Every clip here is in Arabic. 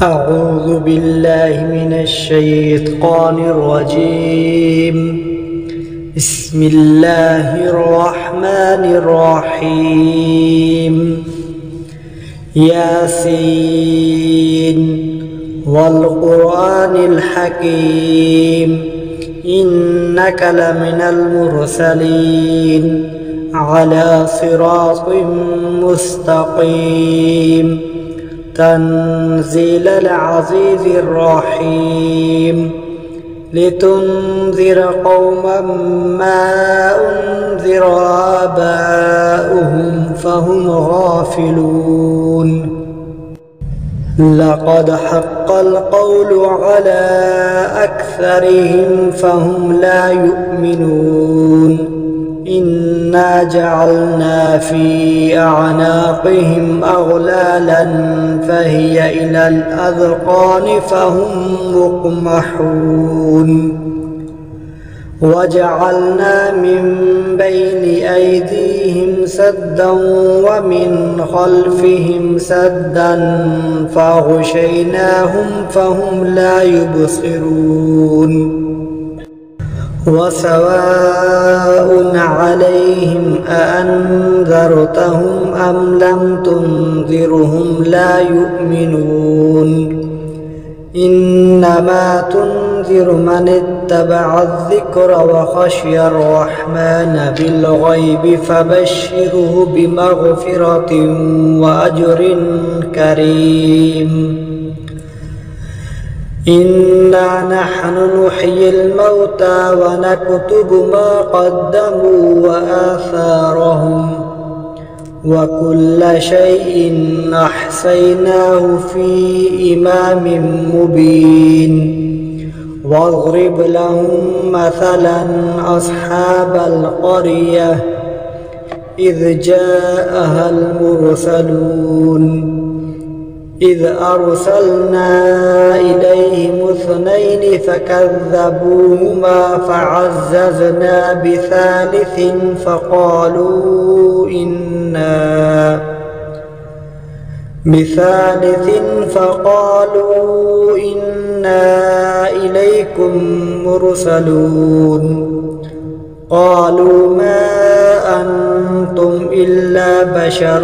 أعوذ بالله من الشيطان الرجيم. بسم الله الرحمن الرحيم. ياسين والقرآن الحكيم إنك لمن المرسلين على صراط مستقيم تنزيل العزيز الرحيم لتنذر قوما ما أنذر آباؤهم فهم غافلون. لقد حق القول على أكثرهم فهم لا يؤمنون. إنا جعلنا في أعناقهم أغلالا فهي إلى الأذقان فهم مقمحون. وجعلنا من بين أيديهم سدا ومن خلفهم سدا فأغشيناهم فهم لا يبصرون. وسواء عليهم أأنذرتهم أم لم تنذرهم لا يؤمنون. إنما تنذر من اتبع الذكر وخشي الرحمن بالغيب فبشره بمغفرة وأجر كريم. إنا نحن نحيي الموتى ونكتب ما قدموا وآثارهم وكل شيء أحصيناه في إمام مبين. واضرب لهم مثلا أصحاب القرية إذ جاءها المرسلون إذ أرسلنا إليهم 2 فكذبوهما فعززنا بثالث فقالوا إنا إليكم مرسلون. قالوا ما أنتم إلا بشر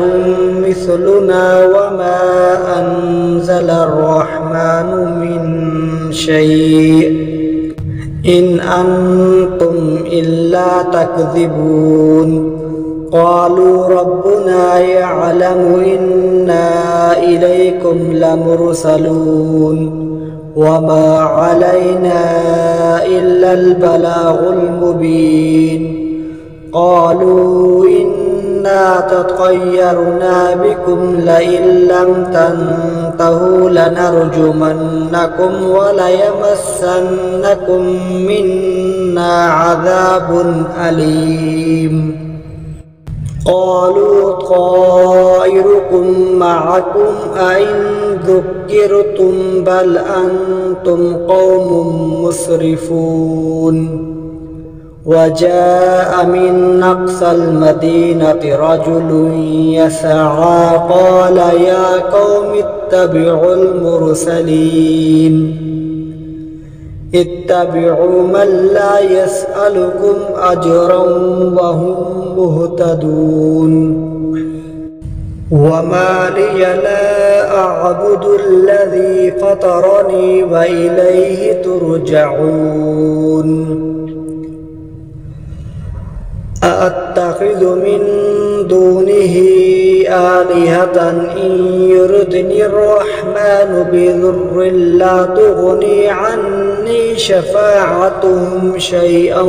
مثلنا وما أنزل الرحمن من شيء إن أنتم إلا تكذبون. قالوا ربنا يعلم إنا إليكم لمرسلون وما علينا إلا البلاغ المبين. قالوا إنا تطيرنا بكم لئن لم تنتهوا لنرجمنكم وليمسنكم منا عذاب أليم. قالوا طائركم معكم أئن ذكرتم بل أنتم قوم مسرفون. وجاء من أقصى المدينة رجل يسعى قال يا قوم اتبعوا المرسلين اتبعوا من لا يسألكم أجرا وهم مهتدون. وما لي لا أعبد الذي فطرني وإليه ترجعون. أأتخذ من دونه آلهة إن يردني الرحمن بضر لا تغني عني شفاعتهم شيئا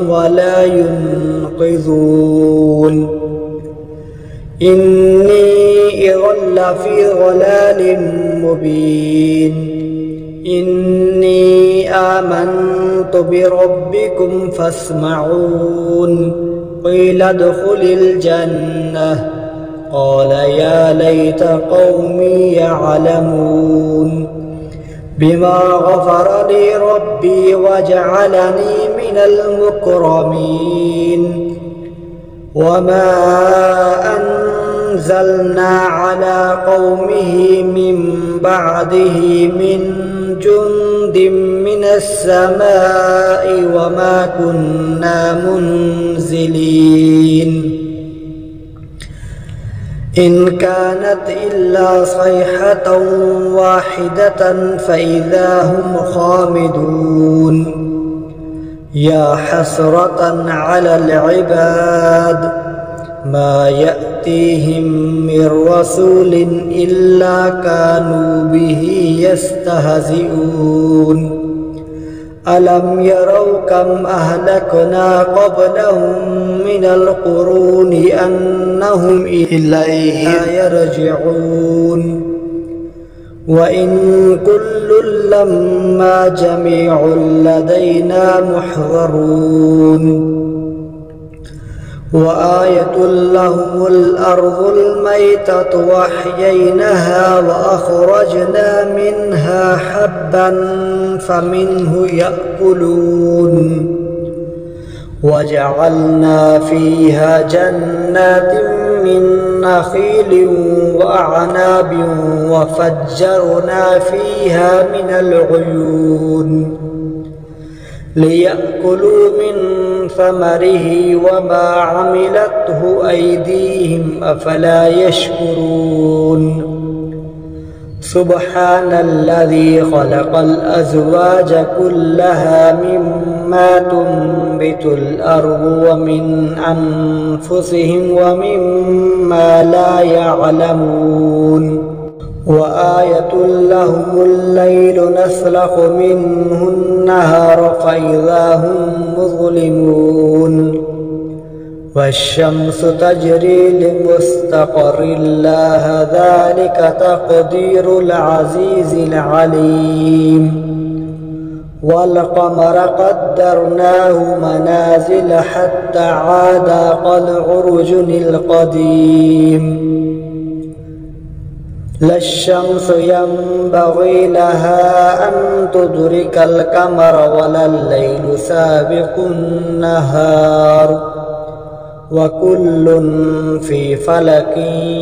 ولا ينقذون. إني إذا لفي ضلال مبين. إني آمنت بربكم فاسمعون. قيل ادخل الجنة قال يا ليت قومي يعلمون. بما غفر لي ربي وجعلني من المكرمين. وما أنزلنا على قومه من بعده من جند من السماء وما كنا منزلين إن كانت إلا صيحة واحدة فإذا هم خامدون يا حسرة على العباد ما يأتيهم من رسول إلا كانوا به يستهزئون ألم يروا كم أهلكنا قبلهم من القرون أنهم إليه يرجعون وإن كل لما جميع لدينا محضرون وآية لهم الأرض الميتة وأحييناها وأخرجنا منها حبا فمنه يأكلون وجعلنا فيها جنات من نخيل وأعناب وفجرنا فيها من العيون ليأكلوا من ثمره وما عملته أيديهم أفلا يشكرون سبحان الذي خلق الأزواج كلها مما تنبت الأرض ومن أنفسهم ومما لا يعلمون وآية لهم الليل نسلخ منه النهار فإذا هم مظلمون والشمس تجري لمستقر لها ذلك تقدير العزيز العليم والقمر قدرناه منازل حتى عاد كالعرجون القديم لا الشمس ينبغي لها أن تدرك القمر ولا الليل سابق النهار وكل في فلك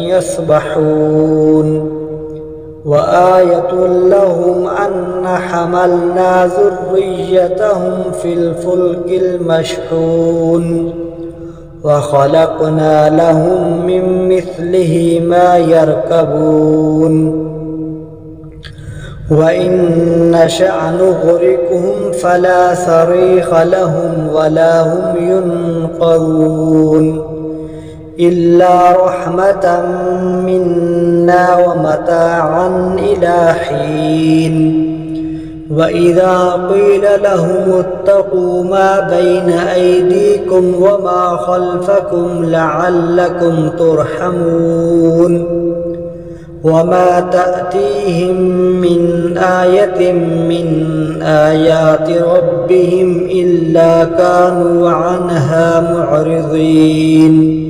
يسبحون وآية لهم أن حملنا ذريتهم في الفلك المشحون وخلقنا لهم من مثله ما يركبون وإن نشأ نغرقهم فلا صريخ لهم ولا هم ينقذون إلا رحمة منا ومتاعا إلى حين وإذا قيل لهم اتقوا ما بين أيديكم وما خلفكم لعلكم ترحمون وما تأتيهم من آية من آيات ربهم إلا كانوا عنها معرضين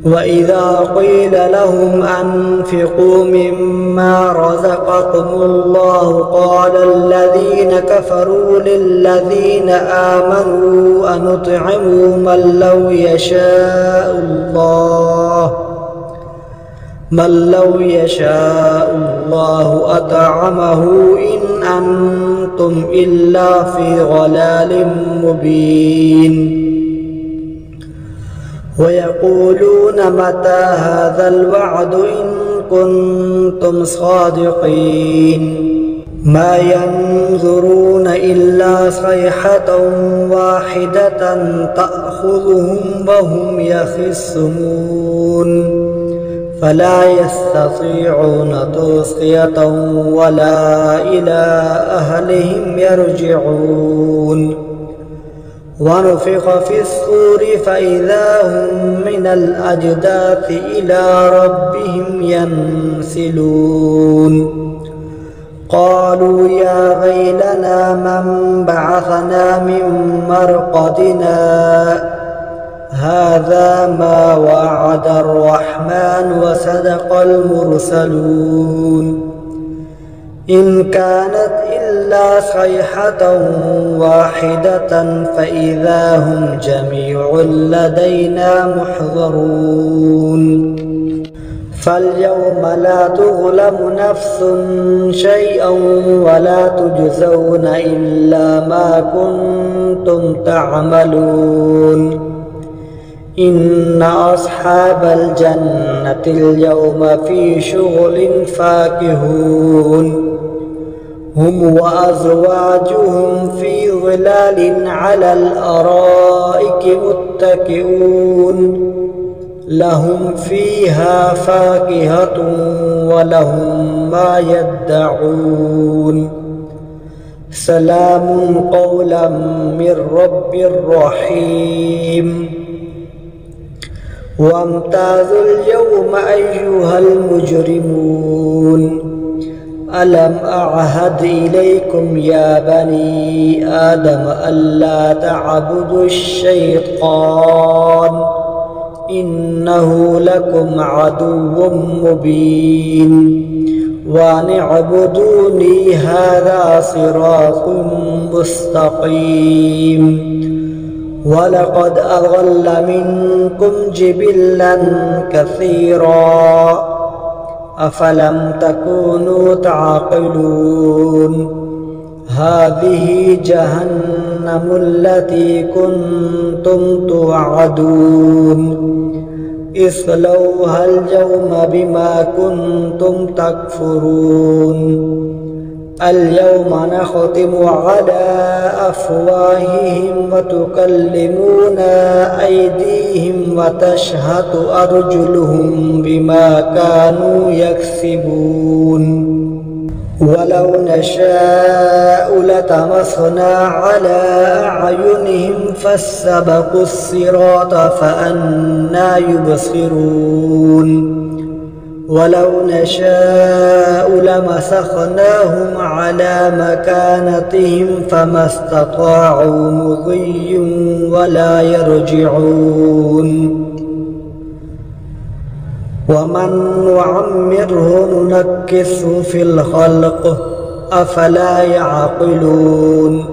وإذا قيل لهم أنفقوا مما رزقكم الله قال الذين كفروا للذين آمنوا أنطعم من لو يشاء الله أطعمه إن أنتم إلا في ضلال مبين ويقولون متى هذا الوعد إن كنتم صادقين ما ينظرون إلا صيحة واحدة تأخذهم وهم يخصمون فلا يستطيعون توصية ولا إلى أهلهم يرجعون ونفخ في الصور فإذا هم من الأجداث إلى ربهم ينسلون قالوا يا ويلنا من بعثنا من مرقدنا هذا ما وعد الرحمن وصدق المرسلون إن كانت إلا صيحة واحدة فإذا هم جميع لدينا محضرون فاليوم لا تظلم نفس شيئا ولا تجزون إلا ما كنتم تعملون إن أصحاب الجنة اليوم في شغل فاكهون هم وأزواجهم في ظلال على الأرائك متكئون لهم فيها فاكهة ولهم ما يدعون سلام قولا من رب رحيم وامتازوا اليوم أيها المجرمون ألم أعهد إليكم يا بني آدم ألا تعبدوا الشيطان إنه لكم عدو مبين وأن اعبدوني هذا صراط مستقيم ولقد أضل منكم جبلا كثيرا أفلم تكونوا تعقلون هذه جهنم التي كنتم توعدون اصلوها اليوم بما كنتم تكفرون اليوم نختم على أفواههم وتكلمنا أيديهم وتشهد أرجلهم بما كانوا يكسبون ولو نشاء لطمسنا على أعينهم فاستبقوا الصراط فأنى يبصرون ولو نشاء لمسخناهم على مكانتهم فما استطاعوا مضي ولا يرجعون ومن نعمره ننكسه في الخلق أفلا يعقلون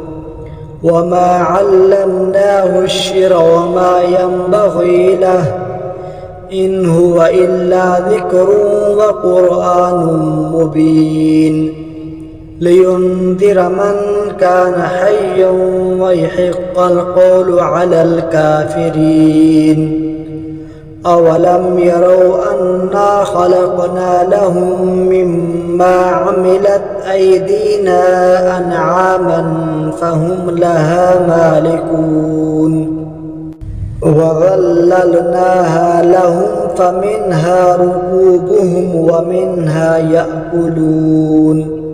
وما علمناه الشعر وما ينبغي له إن هو إلا ذكر وقرآن مبين لينذر من كان حيا ويحق القول على الكافرين أولم يروا أنا خلقنا لهم مما عملت أيدينا أنعاما فهم لها مالكون وظللناها لهم فمنها ركوبهم ومنها يأكلون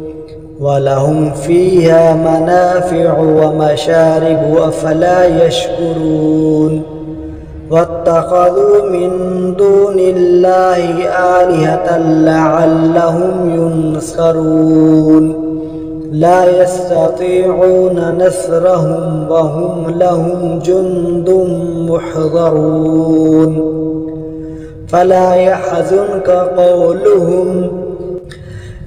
ولهم فيها منافع ومشارب أفلا يشكرون واتخذوا من دون الله آلهة لعلهم ينصرون لا يستطيعون نصرهم وهم لهم جند محضرون فلا يحزنك قولهم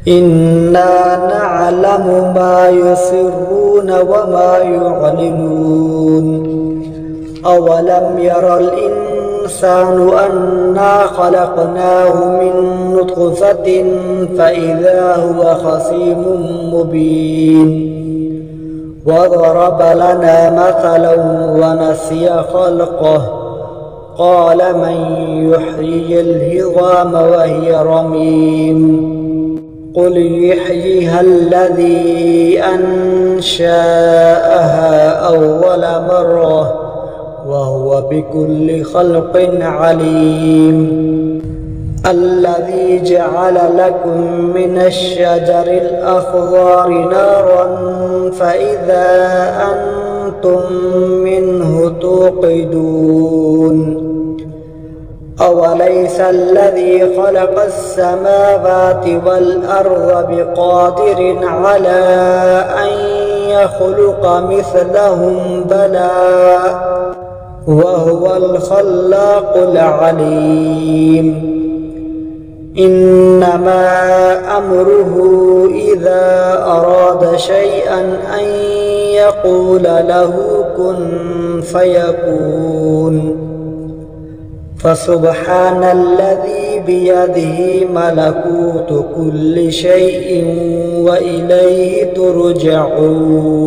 إنا نعلم ما يسرون وما يعلنون أولم ير الإنسان أنا خلقناه من نطفة فإذا هو خصيم مبين وضرب لنا مثلا ونسي خلقه قال من يحيي العظام وهي رميم قل يحييها الذي أنشأها أول مرة وهو بكل خلق عليم الذي جعل لكم من الشجر الأخضر نارا فإذا أنتم منه توقدون أوليس الذي خلق السماوات والأرض بقادر على أن يخلق مثلهم بلى وهو الخلاق العليم إنما أمره إذا أراد شيئا أن يقول له كن فيكون فسبحان الذي بيده ملكوت كل شيء وإليه ترجعون.